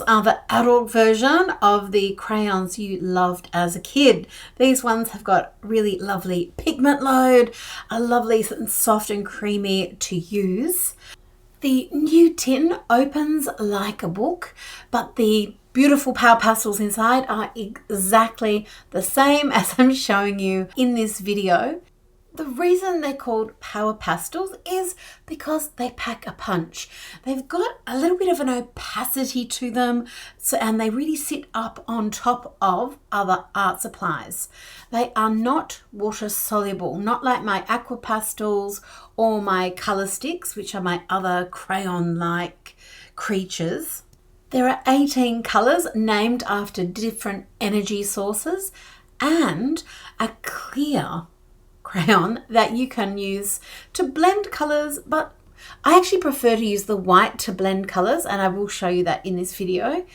are the adult version of the crayons you loved as a kid. These ones have got really lovely pigment load, are lovely and soft and creamy to use. The new tin opens like a book, but the beautiful Power Pastels inside are exactly the same as I'm showing you in this video. The reason they're called Power Pastels is because they pack a punch. They've got a little bit of an opacity to them, and they really sit up on top of other art supplies. They are not water soluble, not like my aqua pastels or my color sticks, which are my other crayon-like creatures. There are 18 colors named after different energy sources and a clear crayon that you can use to blend colors, but I actually prefer to use the white to blend colors, and I will show you that in this video.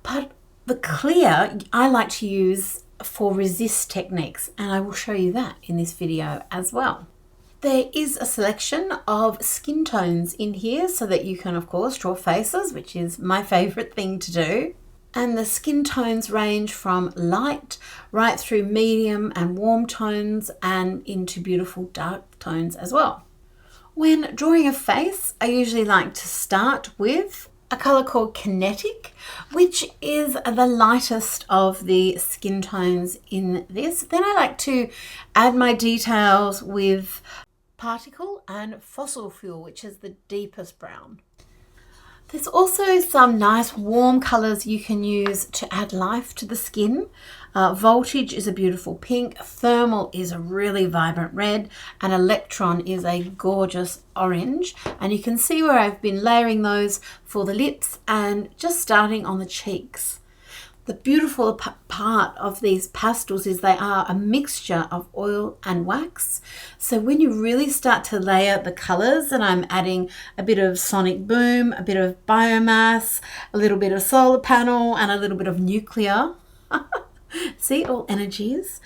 But the clear I like to use for resist techniques, and I will show you that in this video as well. There is a selection of skin tones in here so that you can of course draw faces, which is my favorite thing to do. And the skin tones range from light right through medium and warm tones and into beautiful dark tones as well. When drawing a face, I usually like to start with a color called Kinetic, which is the lightest of the skin tones in this. Then I like to add my details with Particle and Fossil Fuel, which is the deepest brown. There's also some nice warm colors you can use to add life to the skin. Voltage is a beautiful pink, Thermal is a really vibrant red, and Electron is a gorgeous orange. And you can see where I've been layering those for the lips and just starting on the cheeks. The beautiful part of these pastels is they are a mixture of oil and wax. So when you really start to layer the colors, and I'm adding a bit of sonic boom, a bit of biomass, a little bit of solar panel, and a little bit of nuclear. See, all energies.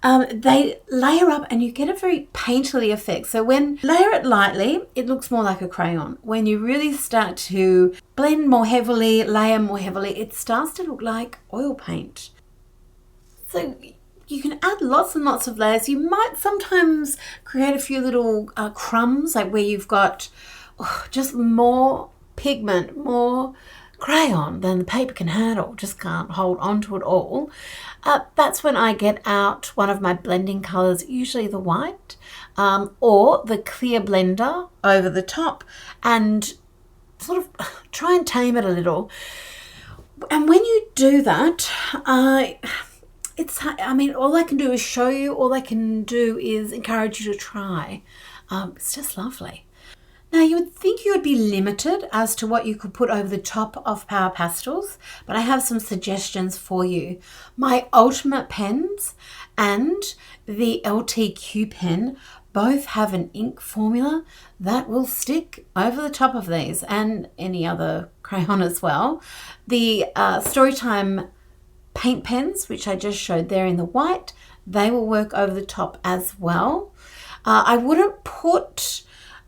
They layer up and you get a very painterly effect. So when you layer it lightly, it looks more like a crayon. When you really start to blend more heavily, layer more heavily, it starts to look like oil paint. So you can add lots and lots of layers. You might sometimes create a few little crumbs, like where you've got just more pigment, more crayon than the paper can handle, just can't hold on to it all. That's when I get out one of my blending colors, usually the white or the clear blender over the top, and sort of try and tame it a little. And when you do that, all I can do is show you, all I can do is encourage you to try. It's just lovely. Now, you would think you would be limited as to what you could put over the top of Power Pastels, but I have some suggestions for you. My Ultimate pens and the LTQ pen both have an ink formula that will stick over the top of these and any other crayon as well. The Storytime paint pens, which I just showed there in the white, they will work over the top as well. I wouldn't put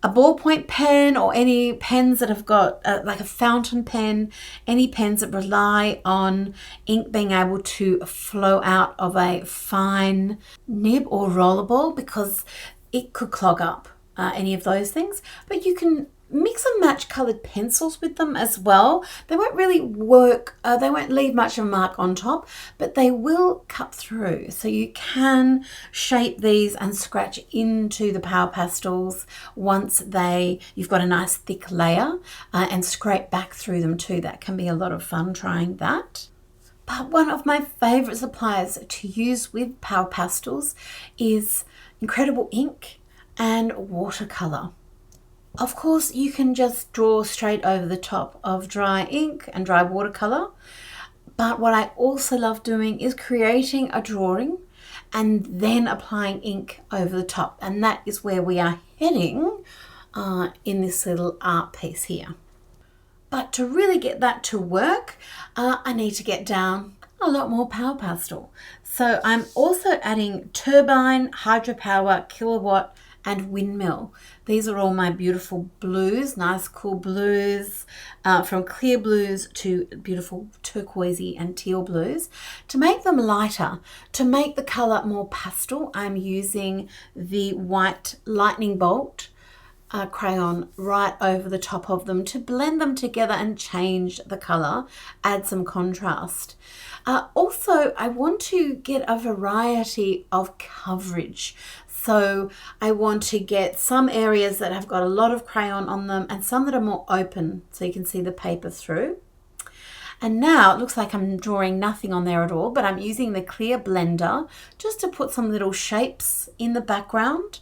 a ballpoint pen or any pens that have got like a fountain pen, any pens that rely on ink being able to flow out of a fine nib or rollerball, because it could clog up any of those things. But you can mix and match colored pencils with them as well. They won't really work, they won't leave much of a mark on top, but they will cut through. So you can shape these and scratch into the Power Pastels once you've got a nice thick layer, and scrape back through them too. That can be a lot of fun trying that. But one of my favorite supplies to use with Power Pastels is incredible ink and watercolor. Of course, you can just draw straight over the top of dry ink and dry watercolor. But what I also love doing is creating a drawing and then applying ink over the top. And that is where we are heading in this little art piece here. But to really get that to work, I need to get down a lot more Power Pastel. So I'm also adding turbine, hydropower, kilowatt, and Windmill. These are all my beautiful blues, nice cool blues, from clear blues to beautiful turquoisey and teal blues. To make them lighter, to make the color more pastel, I'm using the white lightning bolt crayon right over the top of them to blend them together and change the color, add some contrast. Also, I want to get a variety of coverage. So I want to get some areas that have got a lot of crayon on them and some that are more open so you can see the paper through. And now it looks like I'm drawing nothing on there at all, but I'm using the clear blender just to put some little shapes in the background,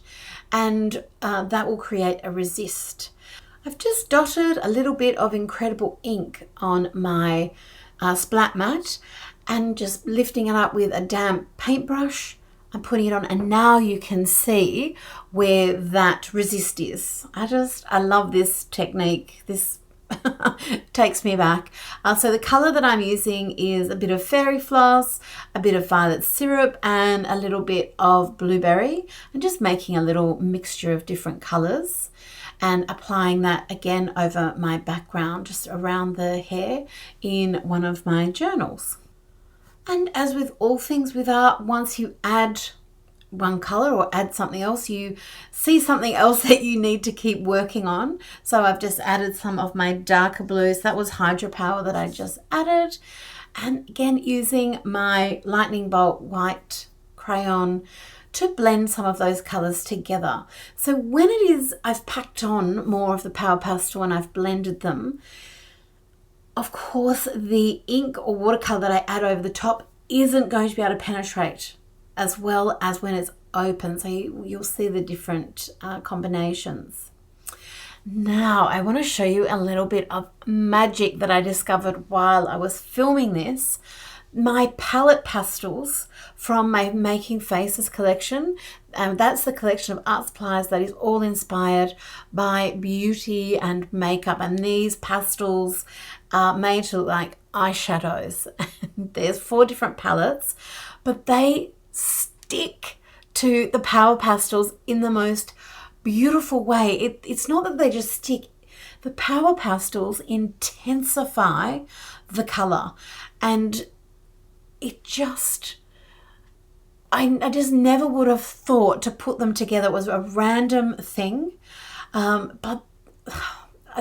and that will create a resist. I've just dotted a little bit of Incredible ink on my splat mat and just lifting it up with a damp paintbrush and putting it on, and now you can see where that resist is. I love this technique. This takes me back. So the color that I'm using is a bit of fairy floss, a bit of violet syrup, and a little bit of blueberry, and just making a little mixture of different colors and applying that again over my background, just around the hair in one of my journals. And as with all things with art, once you add one color or add something else, you see something else that you need to keep working on. So I've just added some of my darker blues. That was hydropower that I just added. And again, using my lightning bolt white crayon to blend some of those colors together. So when it is, I've packed on more of the Power Pastel and I've blended them, of course, the ink or watercolor that I add over the top isn't going to be able to penetrate as well as when it's open. So you'll see the different combinations. Now I want to show you a little bit of magic that I discovered while I was filming this. My palette pastels from my Making Faces collection, that's the collection of art supplies that is all inspired by beauty and makeup, and these pastels are made to look like eyeshadows. There's 4 different palettes, but they stick to the Power Pastels in the most beautiful way. It's not that they just stick. The Power Pastels intensify the color, and it just, I just never would have thought to put them together. It was a random thing, but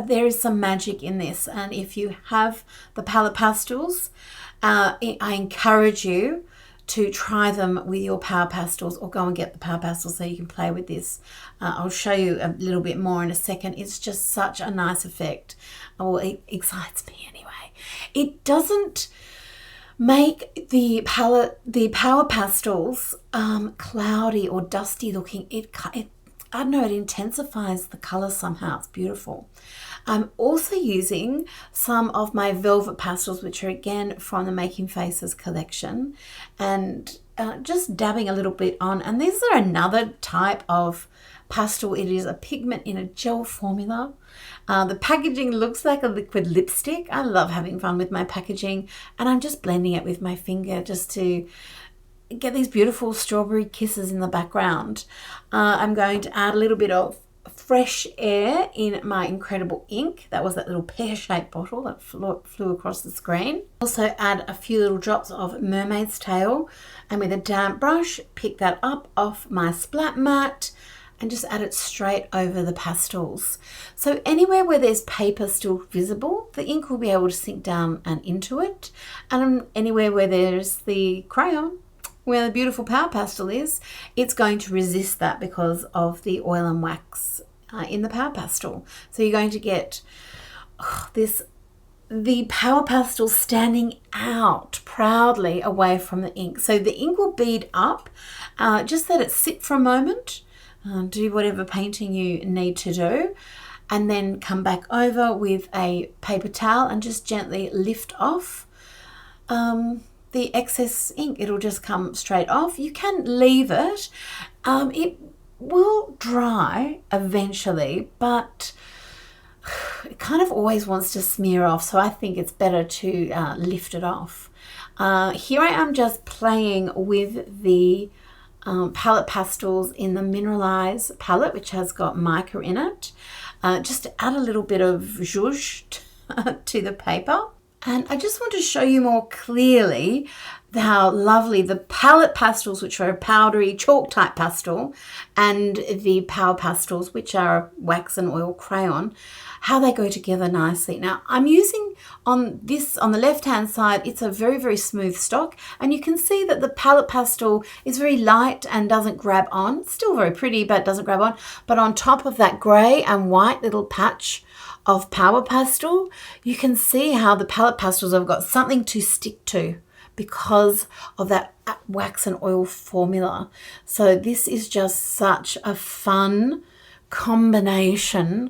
there is some magic in this. And if you have the palette pastels, I encourage you to try them with your Power Pastels, or go and get the Power Pastels so you can play with this. I'll show you a little bit more in a second. It's just such a nice effect. Well, it excites me anyway. It doesn't make the Power Pastels cloudy or dusty looking. I don't know, it intensifies the color somehow. It's beautiful. I'm also using some of my velvet pastels, which are again from the Making Faces collection, and just dabbing a little bit on. And these are another type of pastel. It is a pigment in a gel formula. The packaging looks like a liquid lipstick. I love having fun with my packaging, and I'm just blending it with my finger just to get these beautiful strawberry kisses in the background. I'm going to add a little bit of fresh air in my Incredible ink. That was that little pear-shaped bottle that flew across the screen. Also add a few little drops of Mermaid's Tail, and with a damp brush pick that up off my splat mat and just add it straight over the pastels. So anywhere where there's paper still visible, the ink will be able to sink down and into it, and anywhere where there's the crayon, where the beautiful Power Pastel is, it's going to resist that because of the oil and wax in the Power Pastel. So you're going to get the Power Pastel standing out proudly away from the ink. So the ink will bead up. Just let it sit for a moment. Do whatever painting you need to do, and then come back over with a paper towel and just gently lift off the excess ink. It'll just come straight off. You can leave it. It will dry eventually, but it kind of always wants to smear off, so I think it's better to lift it off. Here I am just playing with the palette pastels in the Mineralize palette, which has got mica in it, just to add a little bit of zhuzh to the paper. And I just want to show you more clearly how lovely the palette pastels, which are a powdery chalk type pastel, and the power pastels, which are a wax and oil crayon, how they go together nicely. Now I'm using on the left hand side, it's a very, very smooth stock, and you can see that the palette pastel is very light and doesn't grab on. It's still very pretty, but it doesn't grab on. But on top of that grey and white little patch of power pastel, you can see how the palette pastels have got something to stick to because of that wax and oil formula. So this is just such a fun combination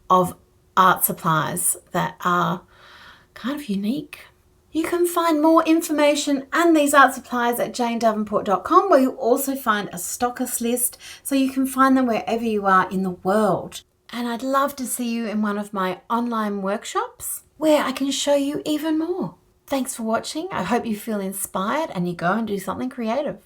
of art supplies that are kind of unique. You can find more information and these art supplies at janedavenport.com, where you'll also find a stockist list so you can find them wherever you are in the world. And I'd love to see you in one of my online workshops where I can show you even more. Thanks for watching. I hope you feel inspired and you go and do something creative.